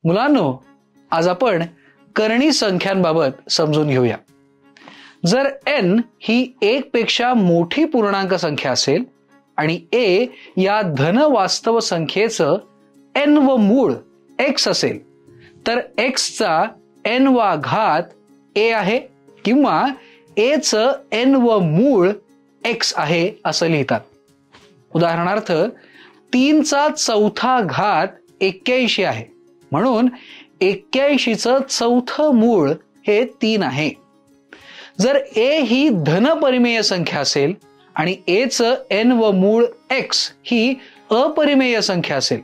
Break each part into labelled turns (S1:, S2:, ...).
S1: मुलांनो, आज आपण करणी संख्यांबाबत समजून घेऊया. जर n ही 1 पेक्षा मोठी पूर्णांक संख्या असेल आणि a या धन वास्तव संख्येचं n व मूळ x असेल तर x चा n वा घात a आहे किंवा a चं n व मूळ x आहे असं लिहितात. उदाहरणार्थ 3 चा चौथा घात 81 आहे, म्हणून 81 चं चौथं मूळ हे 3 आहे. जर a ही धनपरिमेय संख्या असेल आणि a चं n व मूळ x ही अपरिमेय संख्या असेल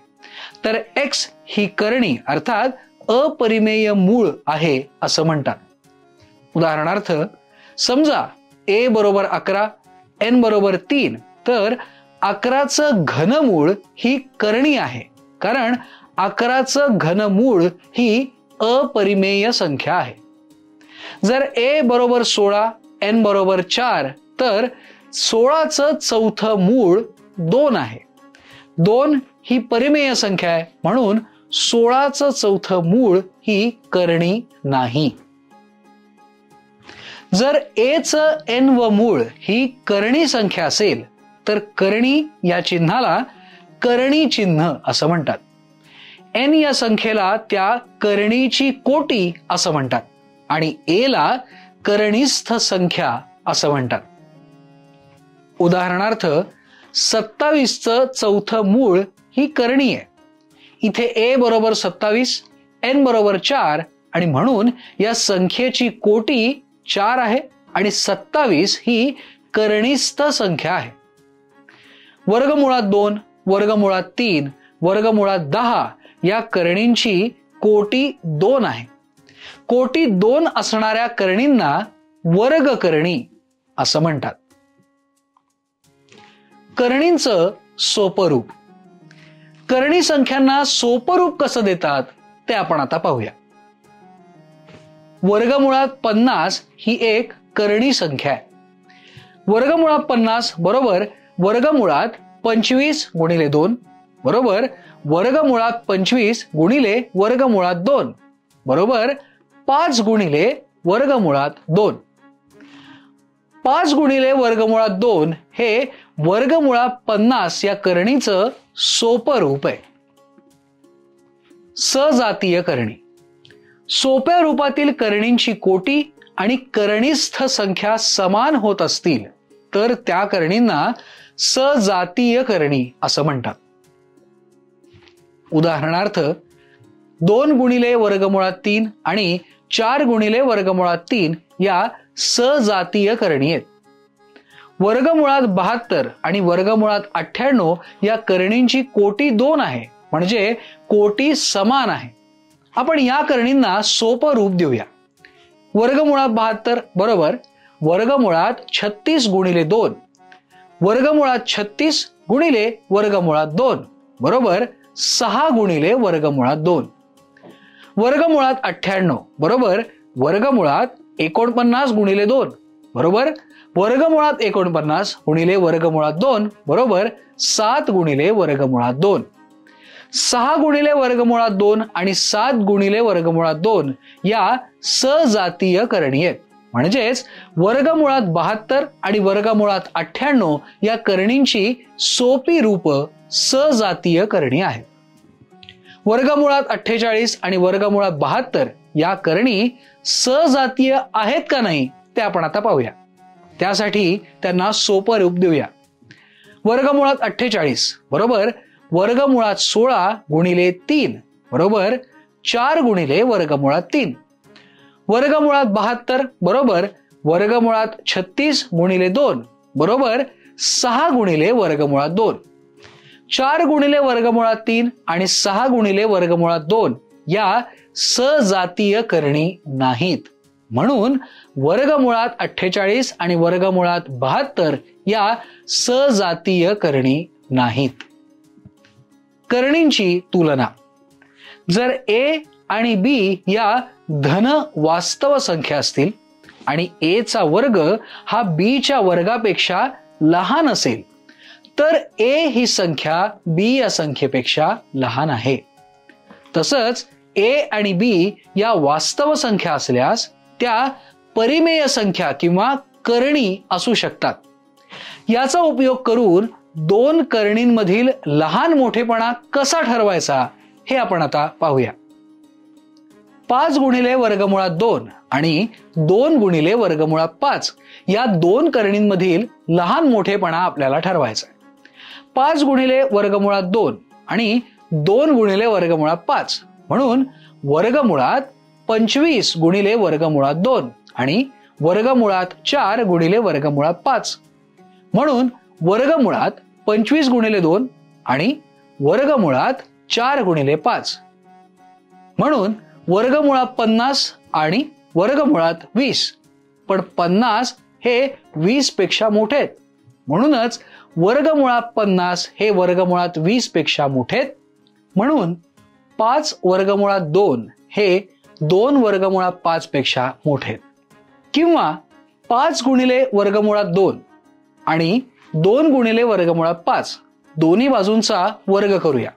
S1: तर x ही करणी अर्थात अपरिमेय मूळ आहे असं म्हणतात. उदाहरणार्थ समजा a बरोबर 11, n बरोबर 3 तर 11चं घनमूळ ही करणी आहे, कारण 11चं घनमूळ ही अपरिमेय संख्या आहे. जर a बरोबर 16, n बरोबर 4 तर 16चं चौथं मूळ 2 आहे. 2 ही परिमेय संख्या आहे, म्हणून 16चं चौथं मूळ ही करणी नाही. जर a चं n व मूळ ही करणी संख्या असेल तर करणी या चिन्हाला करणी चिन्ह असं म्हणतात. n या संख्येला त्या करणीची कोटी असं म्हणतात आणि a ला करणीस्थ संख्या असं म्हणतात. उदाहरणार्थ 27चं चौथं मूळ ही करणी आहे. इथे a बरोबर 27, n बरोबर 4 आणि म्हणून या संख्येची कोटी 4 आहे आणि 27 ही करणीस्थ संख्या आहे. वर्गमुळात 2, वर्गमुळात 3, वर्गमुळात 10 या करणींची कोटी 2 आहे. कोटी 2 असणाऱ्या करणींना वर्गकरणी असं म्हणतात. करणींचं सोपं रूप. करणी संख्यांना सोपं रूप कसं देतात ते आपण आता पाहूया. वर्गमुळात 50 ही एक करणी संख्या आहे. वर्गमुळात 50 बरोबर वर्गमुळात 25 गुणिले 2 बरोबर वर्गमुळात 25 गुणिले वर्गमुळात 2 बरोबर 5 गुणिले वर्गमुळात 2. 5 गुणिले वर्गमुळात 2 हे वर्गमुळात 50 या करणीचं सोपं रूप आहे. सजातीय करणी. सोप्या रूपातील करणींची कोटी आणि करणीस्थ संख्या समान होत असतील तर त्या करणींना सजातीय करणी असं म्हणतात. उदाहरणार्थ 2 गुणिले वर्गमुळात 3 आणि 4 गुणिले वर्गमुळात 3 या सजातीय करणी आहेत. वर्गमुळात 72 आणि वर्गमुळात 98 या करणींची कोटी 2 आहे, म्हणजे कोटी समान आहे. आपण या करणींना सोपं रूप देऊया. वर्गमुळात 72 बरोबर वर्गमुळात 36 गुणिले 2 वर्गमुळात 36 गुणिले वर्गमुळात 2 बरोबर 6 गुणिले वर्गमुळात 2. वर्गमुळात 98 बरोबर वर्गमुळात 49 गुणिले 2 बरोबर वर्गमुळात 49 गुणिले वर्गमुळात 2 बरोबर 7 गुणिले वर्गमुळात 2. 6 गुणिले वर्गमुळात 2 आणि 7 गुणिले वर्गमुळात 2 या सजातीय करणी आहेत, म्हणजेच वर्गमुळात 72 आणि वर्गमुळात 98 या करणींची सोपी रूप सजातीय करणी आहेत. वर्गमुळात 48 आणि वर्गमुळात 72 या करणी सजातीय आहेत का नाही ते आपण आता पाहूया. त्यासाठी त्यांना सोपं रूप देऊया. वर्गमुळात 48 बरोबर वर्गमुळात 16 गुणिले 3 बरोबर 4 गुणिले वर्गमुळात 3. वर्गमुळात 72 बरोबर वर्गमुळात 36 गुणिले 2 बरोबर 6 गुणिले वर्गमुळात 2. 4 गुणिले वर्गमुळात 3 आणि 6 गुणिले वर्गमुळात 2 या सजातीय करणी नाहीत, म्हणून वर्गमुळात 48 आणि वर्गमुळात 72 या सजातीय करणी नाहीत. करणींची तुलना. जर a आणि b या धन वास्तव संख्या असतील आणि a चा वर्ग हा b च्या वर्गापेक्षा लहान असेल तर a ही संख्या b या संख्येपेक्षा लहान आहे. तसंच ए आणि बी या वास्तव संख्या असल्यास त्या परिमेय संख्या किंवा करणी असू शकतात. याचा उपयोग करून दोन करणींमधील लहान मोठेपणा कसा ठरवायचा हे आपण आता पाहूया. 5 गुणिले वर्गमुळात 2 आणि 2 गुणिले वर्गमुळात 5 या दोन करणींमधील लहान मोठेपणा आपल्याला ठरवायचा आहे. 5 गुणिले वर्गमुळात 2 आणि 2 गुणिले वर्गमुळात 5 म्हणून वर्गमुळात 25 गुणिले वर्गमुळात 2 आणि वर्गमुळात 4 गुणिले वर्गमुळात 5 म्हणून वर्गमुळात 25 गुणिले 2 आणि वर्गमुळात 4 गुणिले 5 म्हणून वर्गमुळात 50 आणि वर्गमुळात 20. पण 50 हे 20 पेक्षा मोठे आहेत म्हणूनच वर्गमुळात 50 हे वर्गमुळात 20 पेक्षा मोठे आहेत. म्हणून 5 वर्गमुळात 2 हे 2 वर्गमुळात 5 पेक्षा मोठे आहेत. किंवा 5 गुणिले वर्गमुळात 2 आणि 2 गुणिले वर्गमुळात 5 दोन्ही बाजूंचा वर्ग करूया.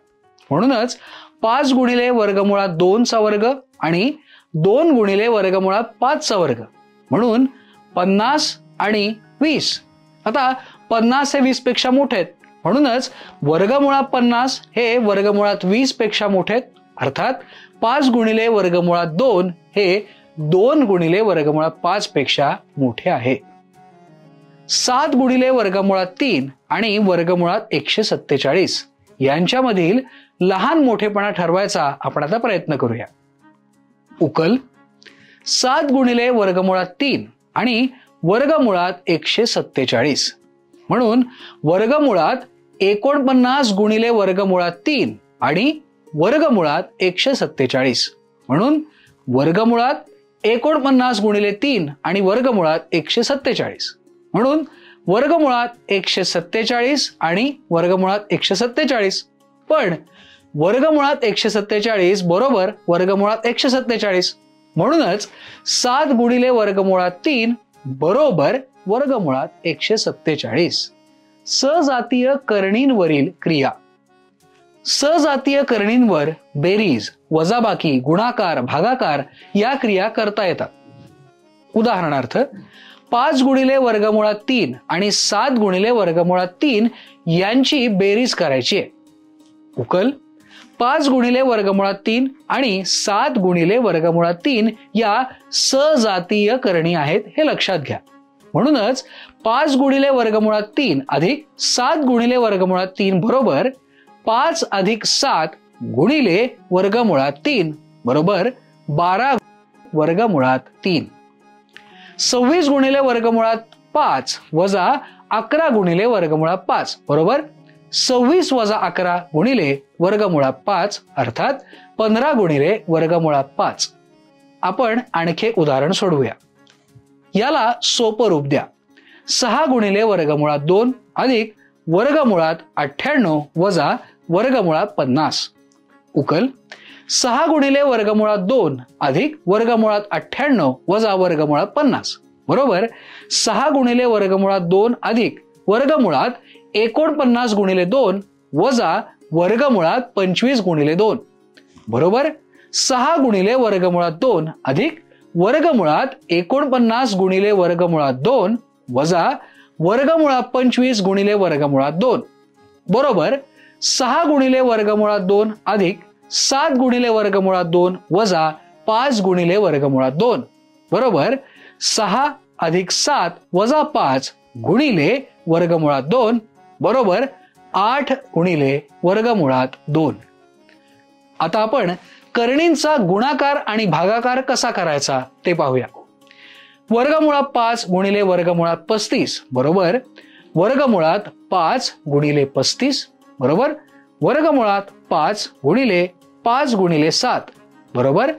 S1: म्हणूनच 5 गुणिले वर्गमुळात 2 चा वर्ग आणि 2 गुणिले वर्गमुळात 5 चा वर्ग म्हणून 50 आणि 20. आता 50 हे 20 पेक्षा मोठे आहेत म्हणूनच वर्गमुळात 50 हे वर्गमुळात 20 पेक्षा मोठे आहेत. अर्थात 5 गुणिले वर्गमुळात 2 हे 2 गुणिले वर्गमुळात 5 पेक्षा मोठे आहे. 7 गुणिले वर्गमुळात 3 आणि वर्गमुळात 147 यांच्यामधील लहान मोठेपणा ठरवायचा आपण आता प्रयत्न करूया. उकल 7 गुणिले वर्गमुळात 3 आणि वर्गमुळात 147 म्हणून वर्गमुळात 49 गुणिले वर्गमुळात 3 आणि वर्गमुळात 147 म्हणून वर्गमुळात 49 गुणिले 3 आणि वर्गमुळात 147 म्हणून वर्गमुळात 147 आणि वर्गमुळात 147. पण वर्गमुळात 147 बरोबर वर्गमुळात 147 म्हणूनच 7 गुणिले वर्गमुळात 3 बरोबर वर्गमुळात 147. सजातीय करणींवरील क्रिया. सजातीय करणींवर बेरीज, वजाबाकी, गुणाकार, भागाकार या क्रिया करता येतात. उदाहरणार्थ 5 गुणिले वर्गमुळात 3 आणि 7 गुणिले वर्गमुळात 3 यांची बेरीज करायची आहे. उकल 5 गुणिले वर्गमुळात 3 आणि 7 गुणिले वर्गमुळात 3 या सजातीय करणी आहेत हे लक्षात घ्या. म्हणूनच 5 गुणिले वर्गमुळात 3 अधिक 7 गुणिले वर्गमुळात 3 बरोबर 5 अधिक 7 गुणिले वर्गमुळात 3 बरोबर 12 वर्गमुळात 3. 26 गुणिले वर्गमुळात 5 वजा 11 गुणिले वर्गमुळात 5 बरोबर 26 वजा 11 गुणिले वर्गमुळात 5 अर्थात 15 गुणिले वर्गमुळात 5. आपण आणखी एक उदाहरण सोडवूया. याला सोपं रूप द्या. 6 गुणिले वर्गमुळात 2 अधिक वर्गमुळात 98 वजा वर्गमुळात 50. उकल 6 गुणिले वर्गमुळात 2 अधिक वर्गमुळात 98 वजा वर्गमुळात 50 बरोबर 6 गुणिले वर्गमुळात 2 अधिक वर्गमुळात 49 गुणिले 2 वजा वर्गमुळात 25 गुणिले 2 बरोबर 6 गुणिले वर्गमुळात 2 अधिक वर्गमुळात 49 गुणिले वर्गमुळात 2 वजा वर्गमुळात 25 गुणिले वर्गमुळात 2 बरोबर 6 गुणिले वर्गमुळात 2 अधिक 7 गुणिले वर्गमुळात 2 वजा 5 गुणिले वर्गमुळात 2 बरोबर 6 अधिक 7 वजा 5 गुणिले वर्गमुळात 2 बरोबर 8 गुणिले वर्गमुळात 2. आता आपण करणींचा गुणाकार आणि भागाकार कसा करायचा ते पाहूया. वर्गमुळात 5 गुणिले वर्गमुळात 35 बरोबर वर्गमुळात 5 गुणिले 35 बरोबर वर्गमुळात 5 गुणिले 5 गुणिले 7 बरोबर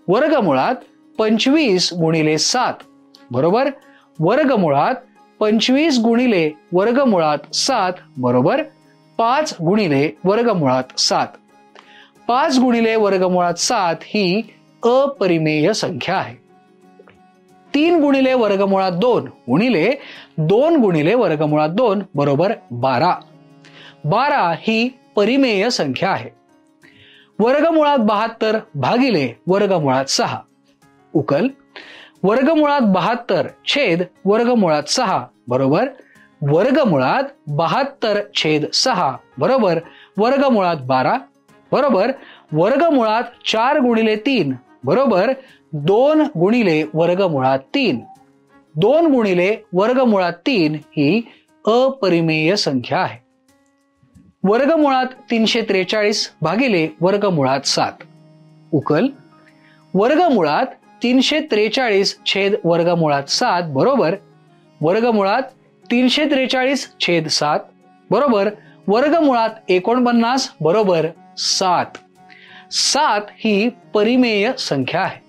S1: वर्गमुळात 25 गुणिले 7 बरोबर वर्गमुळात 25 गुणिले वर्गमुळात 7 बरोबर 5 गुणिले वर्गमुळात 7. 5 गुणिले वर्गमुळात 7 ही अपरिमेय संख्या आहे. 3 गुणिले वर्गमुळात 2 गुणिले 2 गुणिले वर्गमुळात 2 बरोबर 12. 12 ही परिमेय संख्या आहे. वर्गमुळात 72 भागिले वर्गमुळात 6. उकल वर्गमुळात 72 छेद वर्गमुळात 6 बरोबर वर्गमुळात 72 छेद 6 बरोबर वर्गमुळात 12 बरोबर वर्गमुळात 4 गुणिले 3 बरोबर 2 गुणिले वर्गमुळात 3. 2 गुणिले वर्गमुळात 3 ही अपरिमेय संख्या आहे. वर्गमुळात 343 भागिले वर्गमुळात 7. उकल वर्गमुळात 343 छेद वर्गमुळात 7 बरोबर वर्गमुळात 343 छेद 7 बरोबर वर्गमुळात 49 बरोबर 7. 7 ही परिमेय संख्या आहे.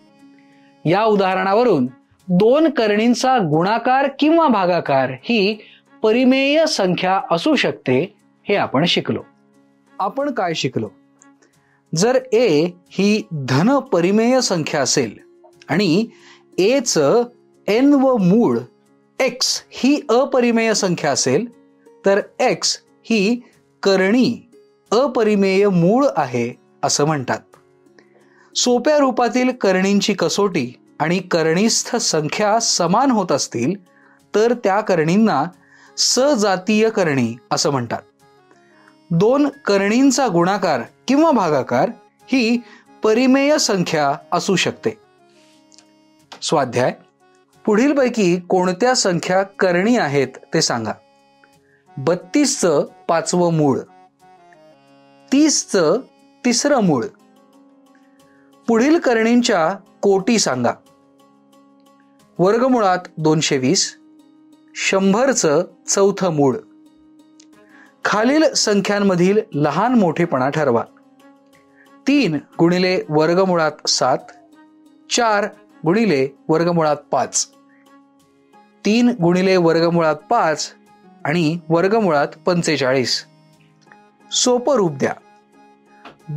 S1: या उदाहरणावरून 2 करणींचा गुणाकार किंवा भागाकार ही परिमेय संख्या असू शकते हे आपण शिकलो. आपण काय शिकलो? जर a ही धन परिमेय संख्या असेल आणि a चं n व मूळ x ही अपरिमेय संख्या असेल तर x ही करणी अपरिमेय मूळ आहे असं म्हणतात. सोप्या रूपातील करणींची कसोटी आणि करणीस्थ संख्या समान होत असतील तर त्या करणींना सजातीय करणी असं म्हणतात. 2 करणींचा गुणाकार किंवा भागाकार ही परिमेय संख्या असू शकते. स्वाध्याय पुढीलपैकी कोणत्या संख्या करणी आहेत ते सांगा. 32चं 5वं मूळ, 30चं 3रं मूळ. पुढील करणींच्या कोटी सांगा. वर्गमुळात 220, 100चं 4थं मूळ. खालील संख्यांमधील लहान मोठेपणा ठरवा. 3 गुणिले वर्गमुळात 7, 4 गुणिले वर्गमुळात 5. 3 गुणिले वर्गमुळात 5 आणि वर्गमुळात 45. सोपं रूप द्या.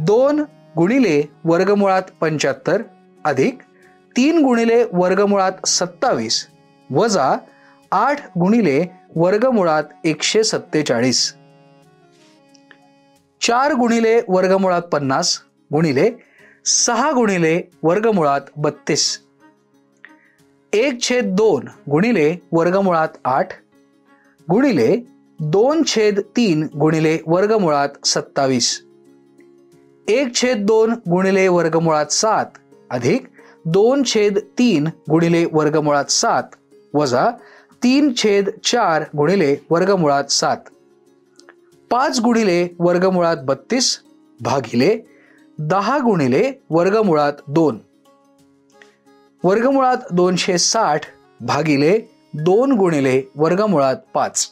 S1: 2 गुणिले वर्गमुळात 75 अधिक 3 गुणिले वर्गमुळात 27 वजा 8 गुणिले वर्गमुळात 147. 4 गुणिले वर्गमुळात 50 गुणिले 6 गुणिले वर्गमुळात 32. 1/2 गुणिले वर्गमुळात 8 गुणिले 2/3 गुणिले वर्गमुळात 27. 1/2 गुणिले वर्गमुळात 7 अधिक 2/3 गुणिले वर्गमुळात 7 वजा 3/4 गुणिले वर्गमुळात 7. 5 गुणिले वर्गमुळात 32 भागिले 10 गुणिले वर्गमुळात 2. वर्गमुळात 260 भागिले 2 गुणिले वर्गमुळात 5.